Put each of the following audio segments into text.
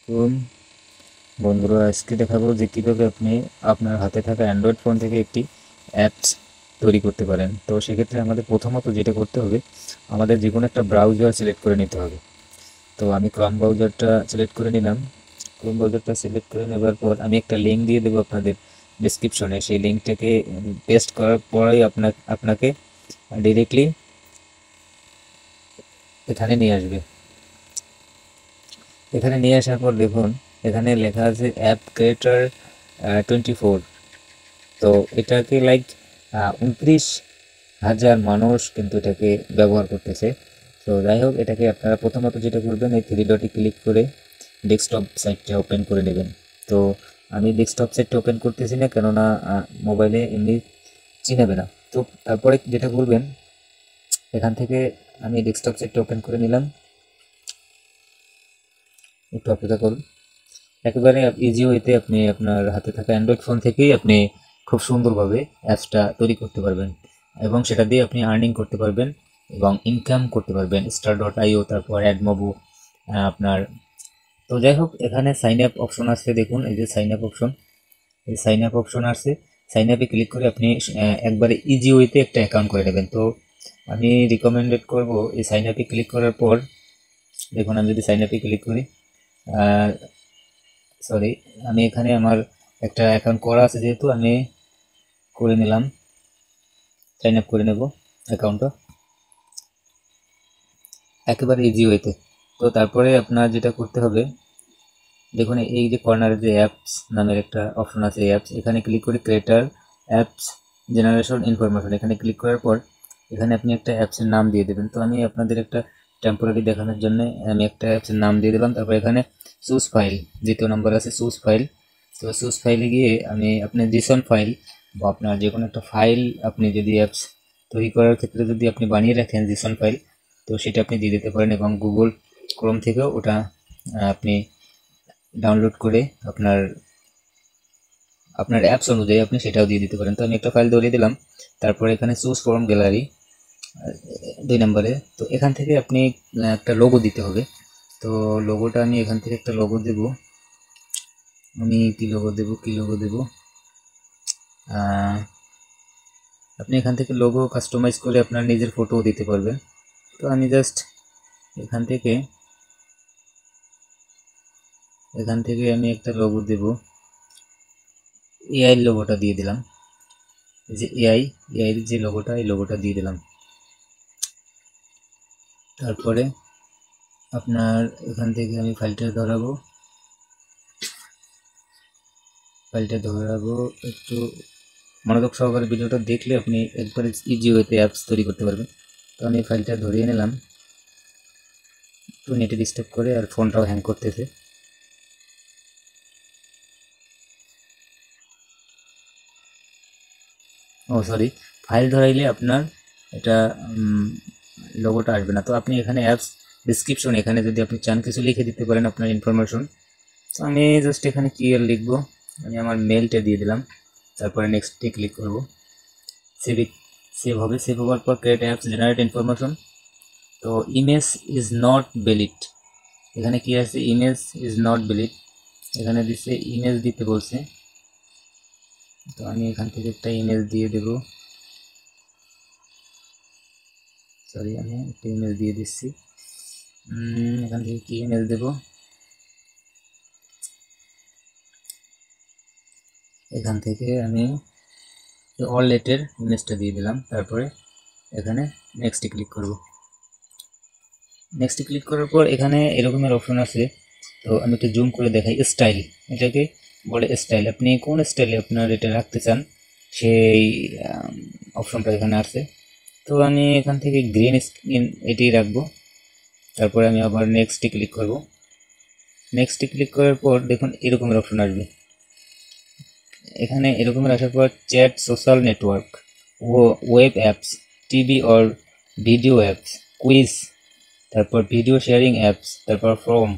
তো বন্ধুরা, আজকে দেখাবো যে কীভাবে আপনি আপনার হাতে থাকা অ্যান্ড্রয়েড ফোন থেকে একটি অ্যাপস তৈরি করতে পারেন। তো সেক্ষেত্রে আমাদের প্রথমত যেটা করতে হবে, আমাদের যে কোনো একটা ব্রাউজার সিলেক্ট করে নিতে হবে। তো আমি ক্রোম ব্রাউজারটা সিলেক্ট করে নিলাম। ক্রোম ব্রাউজারটা সিলেক্ট করে নেবার পর আমি একটা লিঙ্ক দিয়ে দেবো আপনাদের ডিসক্রিপশনে। সেই লিঙ্কটাকে পেস্ট করার পরেই আপনাকে ডিরেক্টলি এখানে নিয়ে আসবে। এখানে নিয়ে আসার পর দেখুন, এখানে লেখা আছে অ্যাপ ক্রিয়েটর 24। তো এটাকে 29,000 মানুষ কিন্তু এটাকে ব্যবহার করতেছে। তো যাই হোক, এটাকে আপনারা প্রথমত যেটা করবেন, এই থ্রি ডটে ক্লিক করে ডেস্কটপ সাইটটা ওপেন করে নেবেন। তো আমি ডেস্কটপ সাইটটা ওপেন করতেছি না, কেননা মোবাইলে এমনি চিনাবে না। তো তারপরে যেটা করবেন, এখান থেকে আমি ডেস্কটপ সাইটটা ওপেন করে নিলাম। একটু অপেক্ষা করুন। একেবারে ইজি ওয়েতে আপনি আপনার হাতে থাকা অ্যান্ড্রয়েড ফোন থেকেই আপনি খুব সুন্দরভাবে অ্যাপসটা তৈরি করতে পারবেন, এবং সেটা দিয়ে আপনি আর্নিং করতে পারবেন এবং ইনকাম করতে পারবেন। star.io, তারপর অ্যাডমোবো আপনার। তো যাই হোক, এখানে সাইন আপ অপশন আছে, দেখুন এই যে সাইন আপ অপশন, এই সাইন আপ অপশন আছে। সাইন আপে ক্লিক করে আপনি একবারে ইজি ওয়েতে একটা অ্যাকাউন্ট করে নেবেন। তো আমি রিকমেন্ডেড করব এই সাইন আপে ক্লিক করার পর, দেখুন আমি যদি সাইন আপে ক্লিক করি, সরি, আমি এখানে আমার একটা অ্যাকাউন্ট করা আছে, যেহেতু আমি করে নিলাম, সাইন আপ করে নেব অ্যাকাউন্টটা একেবারে ইজি ওয়েতে। তো তারপরে আপনার যেটা করতে হবে, দেখুন এই যে কর্নারে যে অ্যাপস নামের একটা অপশন আছে, অ্যাপস, এখানে ক্লিক করে ক্রিয়েটার অ্যাপস জেনারেশন ইনফরমেশন, এখানে ক্লিক করার পর এখানে আপনি একটা অ্যাপসের নাম দিয়ে দেবেন। তো আমি আপনাদের একটা টেম্পোরারি দেখানোর জন্য আমি একটা অ্যাপসের নাম দিয়ে দিলাম। তারপর এখানে চুজ ফাইল, দ্বিতীয় নম্বর আছে চুজ ফাইল। তো চুজ ফাইলে গিয়ে আপনি জিসন ফাইল বা আপনার যে কোনো একটা ফাইল, আপনি যদি অ্যাপস তৈরি করার ক্ষেত্রে যদি আপনি বানিয়ে রাখেন জিসন ফাইল, তো সেটা আপনি দিয়ে দিতে পারেন, এবং গুগল ক্রোম থেকেও ওটা আপনি ডাউনলোড করে আপনার আপনার অ্যাপস অনুযায়ী আপনি সেটাও দিয়ে দিতে পারেন। তো আমি একটা ফাইল ধরিয়ে দিলাম। তারপরে এখানে চুজ ফ্রম গ্যালারি 2 নম্বরে। তো এখান থেকে আপনি একটা লোগো দিতে হবে। তো লোগোটা আমি এখান থেকে একটা লোগো দেব। আমি কি লোগো দেব, আপনি এখান থেকে লোগো কাস্টমাইজ করে আপনার নিজের ফটোও দিতে পারবেন। তো আমি জাস্ট এখান থেকে আমি একটা লোগো দেব, এআই লোগোটা দিয়ে দিলাম। এই যে এআই এর যে লোগোটা, এই লোগোটা দিয়ে দিলাম। তারপরে আপনার এখান থেকে আমি ফাইলটা ধরাবো, একটু মনোযোগ সহকারে ভিডিওটা দেখলে আপনি একবারে ইজি ওয়েতে অ্যাপস তৈরি করতে পারবেন। তো আমি ফাইলটা ধরিয়ে নিলাম, একটু নেটে ডিস্টার্ব করে, আর ফোনটাও হ্যাং করতেছে। ও সরি, ফাইল ধরাইলে আপনার এটা লোগোটা আসবে না। তো আপনি এখানে অ্যাপস ডিসক্রিপশন, এখানে যদি আপনি চান কিছু লিখে দিতে পারেন আপনার ইনফরমেশন। তো আমি জাস্ট এখানে ক্লিয়ার লিখবো, আমি আমার মেলটা দিয়ে দিলাম। তারপরে নেক্সটে ক্লিক করব। সেভ হবে। সেভ হওয়ার পর ক্রিয়েট অ্যাপস জেনারেট ইনফরমেশন। তো ইমেজ ইজ নট ভ্যালিড, এখানে কি আছে, ইমেজ ইজ নট ভ্যালিড, এখানে দিচ্ছে ইমেজ দিতে বলছে। তো আমি এখান থেকে একটা ইমেজ দিয়ে দেব, সরি আমি একটা ইমেজ দিয়ে দিচ্ছি। এখান থেকে কি ইমেজ দেব, এখান থেকে আমি অল লেটের ইমেজটা দিয়ে দিলাম। তারপরে এখানে নেক্সটে ক্লিক করব। নেক্সটে ক্লিক করার পর এখানে এরকমের অপশন আছে। তো আমি একটু জুম করে দেখাই, স্টাইল, এটাকে বলে স্টাইল। আপনি কোন স্টাইলে আপনার এটা রাখতে চান সেই অপশনটা এখানে আছে। তো আমি এখান থেকে গ্রিন স্ক্রিন এটি রাখবো। তারপরে আমি আবার নেক্সটে ক্লিক করব। নেক্সটে ক্লিক করার পর দেখুন এরকমের অপশন আসবে। এখানে এরকমের আসার পর chat, social network, web apps, TV or video apps, quiz, তারপর ভিডিও শেয়ারিং অ্যাপস, তারপর from,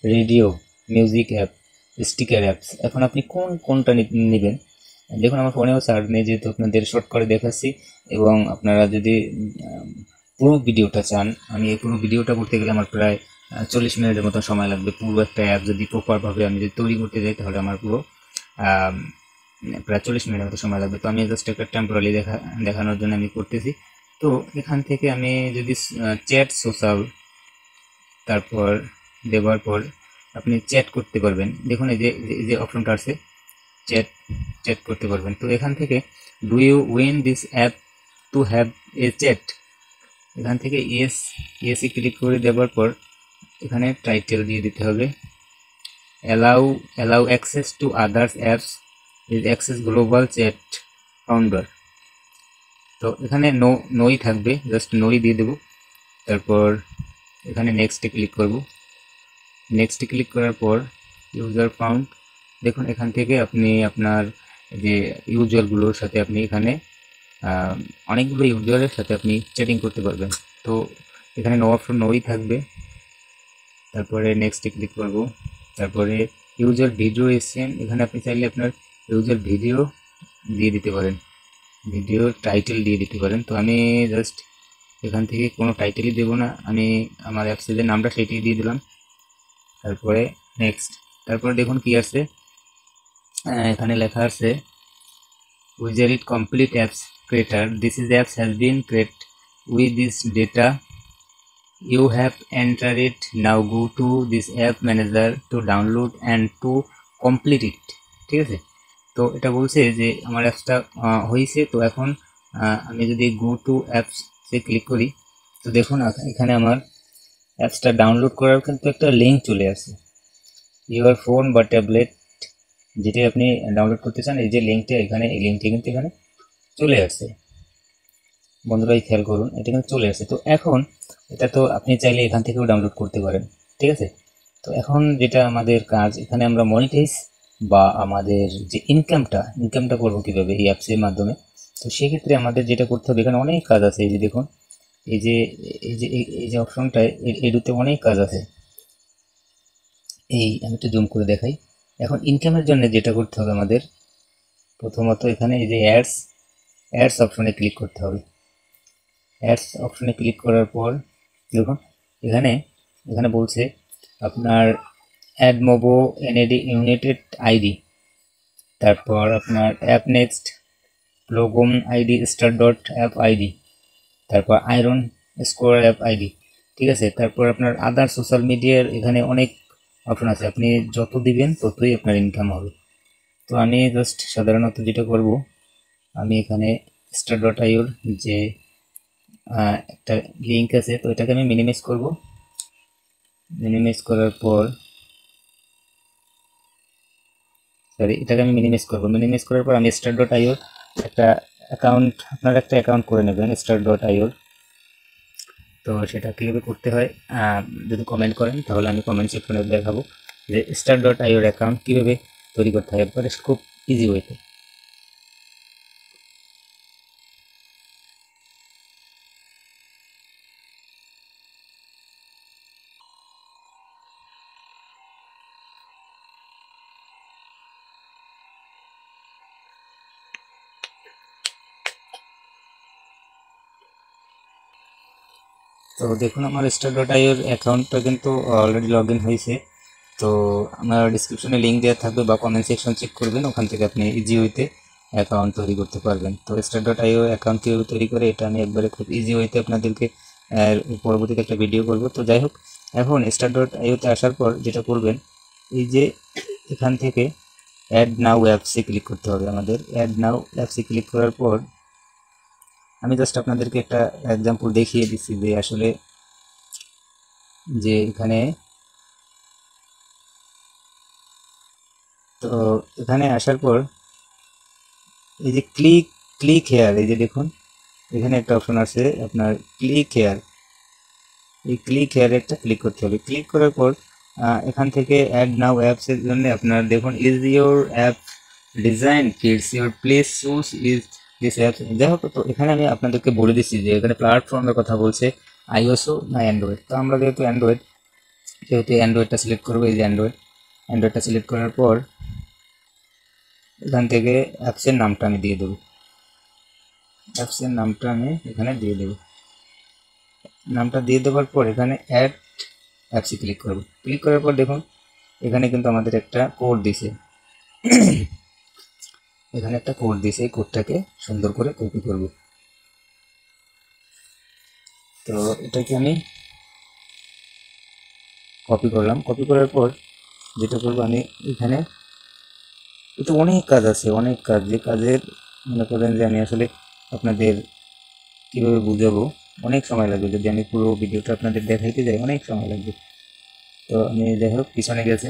radio, music app, sticker apps. এখন আপনি কোনটা নেবেন? দেখুন আমার ফোনেও সার্চ নেই, যেহেতু আপনাদের শর্ট করে দেখাচ্ছি। এবং আপনারা যদি পুরো ভিডিওটা চান, আমি এই পুরো ভিডিওটা করতে গেলে আমার প্রায় 40 মিনিটের মতো সময় লাগবে। পুরো একটা অ্যাপ যদি প্রপারভাবে আমি যদি তৈরি করতে যাই তাহলে আমার পুরো প্রায় 40 মিনিটের মতো সময় লাগবে। তো আমি জাস্ট একটা টেম্পোরারি দেখানোর জন্য আমি করতেছি। তো এখান থেকে আমি যদি চ্যাট সোশ্যাল তারপর দেওয়ার পর আপনি চ্যাট করতে পারবেন। দেখুন এই যে অপশনটা আছে চ্যাট করতে পারবেন। তো এখান থেকে do you win this app to have a chat, এখান থেকে ইয়েসে ক্লিক করে দেওয়ার পর এখানে টাইটেল দিয়ে দিতে হবে allow access to others apps is access global chat founder. তো এখানে নোই থাকবে, জাস্ট নোই দিয়ে দেবো। তারপর এখানে নেক্সটে ক্লিক করব। নেক্সটে ক্লিক করার পর ইউজার ফাউন্ড, দেখুন এখান থেকে আপনি আপনার যে ইউজারগুলোর সাথে আপনি এখানে অনেকগুলো ইউজারের সাথে আপনি চ্যাটিং করতে পারবেন। তো এখানে নো অপশন নোই থাকবে। তারপরে নেক্সটে ক্লিক করব। তারপরে ইউজার ভিডিও এসেছেন, এখানে আপনি চাইলে আপনার ইউজার ভিডিও দিয়ে দিতে পারেন, ভিডিও টাইটেল দিয়ে দিতে পারেন। তো আমি জাস্ট এখান থেকে কোনো টাইটেলই দেবো না, আমি আমার অ্যাপসের যে নামটা সেটাই দিয়ে দিলাম। তারপরে নেক্সট। তারপরে দেখুন কি আছে, এখানে লেখা আছে wizard it complete apps creator, this is apps has been create with this data you have entered it, now go to this app manager to download and to complete it। ঠিক আছে, তো এটা বলছে যে আমার অ্যাপসটা হয়েছে। তো এখন আমি যদি go to apps A click করি তো দেখুন এখানে আমার অ্যাপসটা ডাউনলোড করার কিন্তু একটা লিঙ্ক চলে আসে, ইউর ফোন বা ট্যাবলেট যেটা আপনি ডাউনলোড করতে চান, এই যে লিঙ্কটা এখানে, এই লিঙ্কটা কিন্তু এখানে চলে আসে। বন্ধুরা খেয়াল করুন, এটা কিন্তু চলে আসে। তো এখন এটা তো আপনি চাইলে এখান থেকেও ডাউনলোড করতে পারেন। ঠিক আছে, তো এখন যেটা আমাদের কাজ, এখানে আমরা মনিটাইজ বা আমাদের যে ইনকামটা করবো কীভাবে এই অ্যাপসের মাধ্যমে। তো সেক্ষেত্রে আমাদের যেটা করতে হবে, এখানে অনেক কাজ আছে। এই যে দেখুন এই যে অপশনটায় এডুতে অনেক কাজ আছে। আমি একটু জুম করে দেখাই। এখন ইনকামের জন্য যেটা করতে হবে আমাদের, প্রথমত এখানে এই যে অ্যাডস অপশনে ক্লিক করতে হবে। অ্যাডস অপশনে ক্লিক করার পর দেখুন এখানে বলছে আপনার AdMob an ad united ID, তারপর আপনার অ্যাপ নেক্সট লোগোম ID star dot app ID, তারপর আয়রন স্কোর অ্যাপ আইডি। ঠিক আছে, তারপর আপনার আদার সোশ্যাল মিডিয়ার এখানে অনেক অপশন আছে, আপনি যত দিবেন ততই আপনার ইনকাম হবে। তো আমি জাস্ট সাধারণত যেটা করব, আমি এখানে স্টার ডট আইওর যে একটা লিঙ্ক আছে, তো এটাকে আমি মিনিমাইজ করব। মিনিমাইজ করার পর মিনিমাইজ করার পর আমি স্টার ডট আইওর একটা অ্যাকাউন্ট, আপনার একটা অ্যাকাউন্ট করে নেবেন স্টার ডট আইওর। তো সেটা কীভাবে করতে হয় যদি কমেন্ট করেন তাহলে আমি কমেন্ট সেকশনে দেখাবো যে স্টার ডট আইওর অ্যাকাউন্ট কীভাবে তৈরি করতে হয়, একবারে খুব ইজি ওয়েতে। তো দেখুন আমার স্টার ডট আইওর অ্যাকাউন্টটা কিন্তু অলরেডি লগ ইন হয়েছে। তো আমার ডিসক্রিপশনে লিঙ্ক দেওয়া থাকবে বা কমেন্ট সেকশন চেক করবেন, ওখান থেকে আপনি ইজি ওয়েতে অ্যাকাউন্ট তৈরি করতে পারবেন। তো স্টার ডট আইও অ্যাকাউন্ট কীভাবে তৈরি করে এটা আমি একবারে খুব ইজি ওয়েতে আপনাদেরকে পরবর্তীতে একটা ভিডিও করব। তো যাই হোক, এখন স্টার ডট আইওতে আসার পর যেটা করবেন, এই যে এখান থেকে অ্যাড নাও অ্যাপসে ক্লিক করতে হবে আমাদের। অ্যাড নাও অ্যাপসে ক্লিক করার পর আমি জাস্ট আপনাদেরকে একটা এক্সাম্পল দেখিয়ে দিচ্ছি যে আসলে যে এখানে, তো এখানে আসার পর এই যে ক্লিক হেয়ার, এই যে দেখুন এখানে একটা অপশন আছে আপনার ক্লিক হেয়ার, এই ক্লিক হেয়ারে একটা ক্লিক করতে হবে। ক্লিক করার পর এখান থেকে অ্যাড নাও অ্যাপসের জন্য আপনার দেখুন is your app design kids your place choose is this app. যাই হোক, তো এখানে আমি আপনাদেরকে বলে দিচ্ছি যে এখানে প্ল্যাটফর্মের কথা বলছে আইওএসও না অ্যান্ড্রয়েড। তো আমরা যেহেতু অ্যান্ড্রয়েডটা সিলেক্ট করবো। এই যে অ্যান্ড্রয়েডটা সিলেক্ট করার পর এখান থেকে অ্যাপসের নামটা আমি দিয়ে দেবো। অ্যাপসের নামটা আমি এখানে দিয়ে দেবো। নামটা দিয়ে দেওয়ার পর এখানে অ্যাড অ্যাপসে ক্লিক করব। ক্লিক করার পর দেখুন এখানে কিন্তু আমাদের একটা কোড দিছে, এখানে একটা কোড দিছে, এই কোডটাকে সুন্দর করে কপি করব। তো এটাকে আমি কপি করলাম। কপি করার পর যেটা করবো আমি এখানে, এটা অনেক কাজ আছে, অনেক কাজ, যে কাজের মনে করেন যে আমি আসলে আপনাদের কীভাবে বুঝাবো, অনেক সময় লাগবে। যদি আমি পুরো ভিডিওটা আপনাদের দেখাইতে যাই অনেক সময় লাগবে। তো আমি যাই হোক পিছনে গেছে,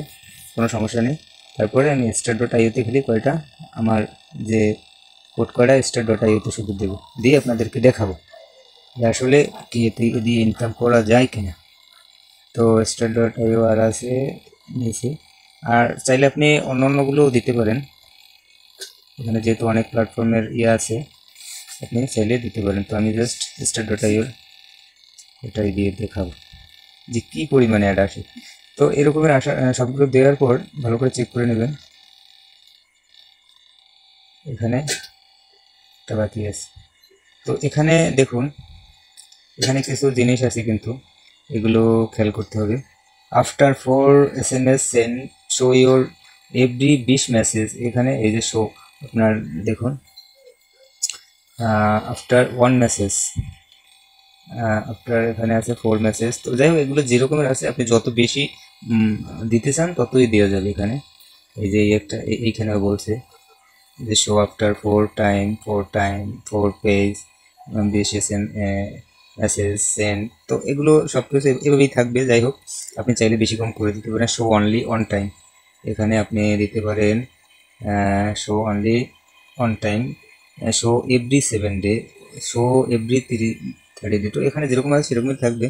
কোনো সমস্যা নেই। তারপরে আমি start.io তে ক্লিক কয়টা আমার যে কোড কয়টা start.io তে শুধু দেবো, দিয়ে আপনাদেরকে দেখাবো যে আসলে কি এতে দিয়ে ইনকাম করা যায় কিনা। তো start.io আর আছে নিচে, আর চাইলে আপনি অন্যান্যগুলোও দিতে পারেন, এখানে যেহেতু অনেক প্ল্যাটফর্মের আছে আপনি চাইলে দিতে পারেন। তো আমি জাস্ট start.io এটাই দিয়ে দেখাবো যে কী পরিমাণে অ্যাড আসে। তো এরকমের আসা সবগুলো দেওয়ার পর ভালো করে চেক করে নেবেন। এখানে একটা বাকি আছে, তো এখানে দেখুন এখানে কিছু জিনিস আছে কিন্তু এগুলো খেয়াল করতে হবে। After 4 SMS send show your every 20 message, এখানে এই যে শো আপনার দেখুন আফটার 1 মেসেজ, আপনার এখানে আছে 4 মেসেজ। তো যাই হোক এগুলো যেরকমের আছে আপনি যত বেশি দিতে চান ততই দেওয়া যাবে। এখানে এই যে একটা এইখানে বলছে যে show after 4 page 20 message send, তো এগুলো সব কিছু এভাবেই থাকবে। যাই হোক আপনি চাইলে বেশি কম করে দিতে পারেন। শো অনলি অন টাইম, এখানে আপনি দিতে পারেন show only on time, show every 7 day, show every 30 day. তো এখানে যেরকম আছে সেরকমই থাকবে।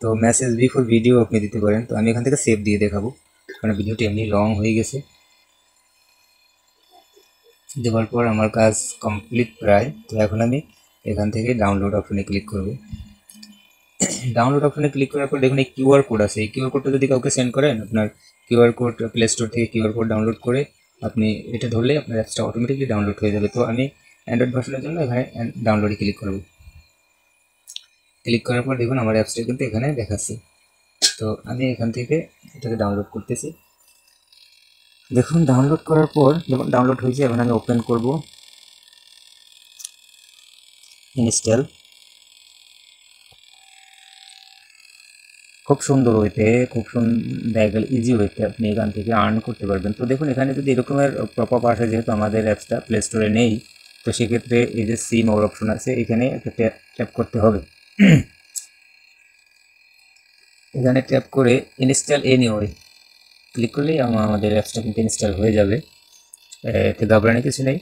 তো মেসেজ বিফোর ভিডিও আপনি দিতে পারেন। তো আমি এখান থেকে সেভ দিয়ে দেখাবো, কারণ ভিডিওটি এমনি লং হয়ে গেছে। দেওয়ার পর আমার কাজ কমপ্লিট প্রায়। তো এখন আমি এখান থেকে ডাউনলোড অপশনে ক্লিক করব। ডাউনলোড অপশনে ক্লিক করার পর দেখুন এই কিউআর কোড আছে, এই কিউআর কোডটা যদি কাউকে সেন্ড করেন, আপনার কিউআর কোড প্লে স্টোর থেকে কিউআর কোড ডাউনলোড করে আপনি এটা ধরলে আপনার অ্যাপসটা অটোমেটিকলি ডাউনলোড হয়ে যাবে। তো আমি অ্যান্ড্রয়েড ভার্সনের জন্য এখানে ডাউনলোডে ক্লিক করব। ক্লিক করার পর দেখুন আমার অ্যাপসটা কিন্তু এখানে দেখাচ্ছে। তো আমি এখান থেকে এটাকে ডাউনলোড করতেছি। দেখুন ডাউনলোড করার পর যখন ডাউনলোড হয়েছে এখন আমি ওপেন করব, ইনস্টল। খুব সুন্দর হইতে, খুব সুন্দর ইজি হইতে আপনি এখান থেকে আর্ন করতে পারবেন। তো দেখুন এখানে যদি এরকমের পপ আপ আসে, যেহেতু আমাদের অ্যাপসটা প্লে স্টোরে নেই, তো সেক্ষেত্রে এই যে সি মোর অপশন আছে এখানে একটা ট্যাপ করতে হবে। এখানে ট্যাপ করে ইনস্টল এনিওয়ে ক্লিক করলেই আমাদের অ্যাপসটা কিন্তু ইনস্টল হয়ে যাবে, এতে ঘাবড়ানোর কিছু নেই।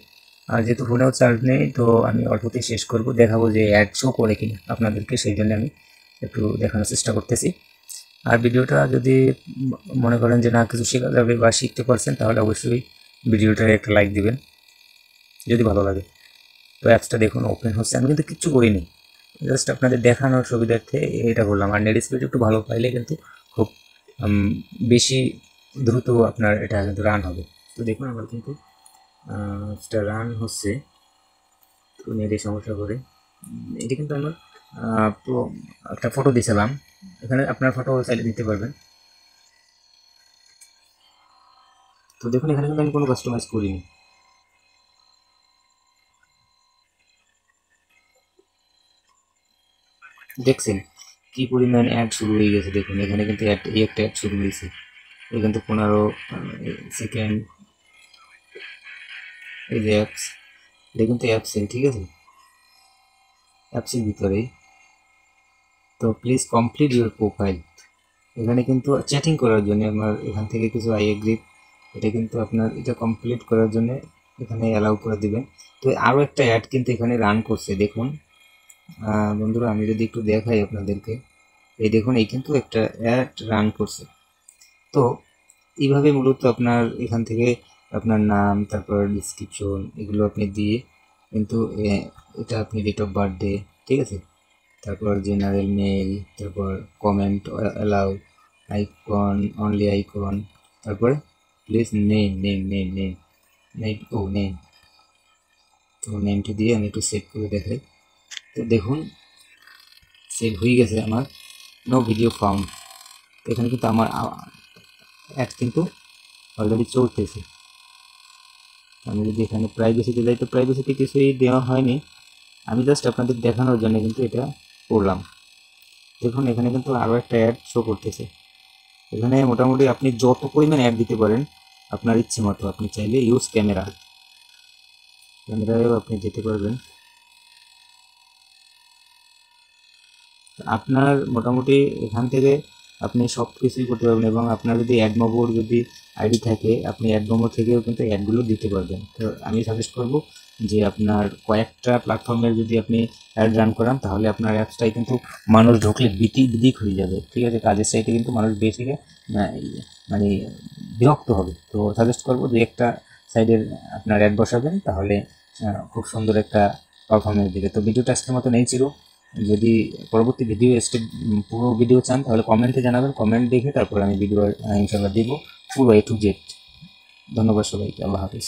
আর যেহেতু ফোনেও চার্জ নেই তো আমি অল্পতেই শেষ করব, দেখাবো যে অ্যাড শো করে কিনা আপনাদেরকে, সেই জন্য আমি একটু দেখানোর চেষ্টা করতেছি। আর ভিডিওটা যদি মনে করেন যে না কিছু শেখা যাবে বা শিখতে পারছেন, তাহলে অবশ্যই ভিডিওটার একটা লাইক দিবেন যদি ভালো লাগে। তো অ্যাপসটা দেখুন ওপেন হচ্ছে, আমি কিন্তু কিচ্ছু করিনি, জাস্ট আপনাদের দেখানোর সুবিধার্থে এটা করলাম। আর নেট স্পিড একটু ভালো পাইলে কিন্তু খুব বেশি দ্রুত আপনার এটা কিন্তু রান হবে। তো দেখুন আমার কিন্তু এটা রান হচ্ছে, তো নেটে সমস্যা করে এটা কিন্তু আমার একটা ফটো দিয়েছিলাম, এখানে আপনার ফটো চাইলে দিতে পারবেন। তো দেখুন এখানে কিন্তু আমি কোনো কাস্টমাইজ করিনি। দেখছেন কি পরিমাণ অ্যাড শুরু হয়ে গেছে, দেখুন এখানে কিন্তু এই একটা অ্যাড শুরু হয়েছে, এই কিন্তু 15 সেকেন্ড। এই যে অ্যাপস, দেখুন তো অ্যাপসের, ঠিক আছে অ্যাপসের ভিতরে। তো প্লিজ কমপ্লিট ইউর প্রোফাইল, এখানে কিন্তু চ্যাটিং করার জন্য আমার এখান থেকে কিছু আই এগ্রি, এটা কিন্তু আপনার এটা কমপ্লিট করার জন্য এখানে অ্যালাউ করে দিবেন। তো আরও একটা অ্যাড কিন্তু এখানে রান করছে দেখুন বন্ধুরা, আমি যদি একটু দেখাই আপনাদেরকে, এই দেখুন এই কিন্তু একটা অ্যাড রান করছে। তো এইভাবে মূলত আপনার এখান থেকে আপনার নাম, তারপর ডিসক্রিপশন এগুলো আপনি দিয়ে কিন্তু এটা আপনি ডেট অফ বার্থডে, ঠিক আছে, তারপর জেনারেল মেল, তারপর comment allow, icon only icon, তারপর please name name name name name ও নেম। তো নেমটি দিয়ে আমি একটু সেভ করে দেখাই। তো দেখুন সেভ হয়ে গেছে আমার, নো ভিডিও ফাউন্ড। এখানে কিন্তু আমার অ্যাড কিন্তু অলরেডি চলতেছে। আমি যদি এখানে প্রাইভেসিতে যাই তো প্রাইভেসিতে কিছুই দেওয়া হয়নি, আমি জাস্ট আপনাদের দেখানোর জন্য কিন্তু এটা করলাম। দেখুন এখানে কিন্তু আরও একটা অ্যাড শো করতেছে। এখানে মোটামুটি আপনি যত পরিমাণ অ্যাড দিতে পারেন আপনার ইচ্ছে মতো, আপনি চাইলে ইউজ ক্যামেরায়ও আপনি যেতে পারবেন। আপনার মোটামুটি এখান থেকে আপনি সব কিছুই করতে পারবেন, এবং আপনার যদি অ্যাডমোবোর যদি আইডি থাকে আপনি অ্যাডমোবো থেকেও কিন্তু অ্যাডগুলো দিতে পারবেন। তো আমি সাজেস্ট করব যে আপনার কয়েকটা প্ল্যাটফর্মের যদি আপনি অ্যাড রান করান তাহলে আপনার অ্যাপসটাই কিন্তু মানুষ ঢুকলে বিদিক হয়ে যাবে, ঠিক আছে। কাজের সাইটে কিন্তু মানুষ বেশি মানে বিরক্ত হবে। তো সাজেস্ট করব যে একটা সাইডের আপনার অ্যাড বসাবেন, তাহলে খুব সুন্দর একটা পারফরমেন্স দিবে। তো ভিডিওটা আজকের মতো নেই ছিল। যদি পরবর্তী ভিডিও পুরো ভিডিও চান তাহলে কমেন্টে জানাবেন, কমেন্ট দেখে তারপর আমি ভিডিও ইনশাআল্লাহ দিব পুরো A to Z। ধন্যবাদ সবাইকে, আল্লাহ হাফিজ।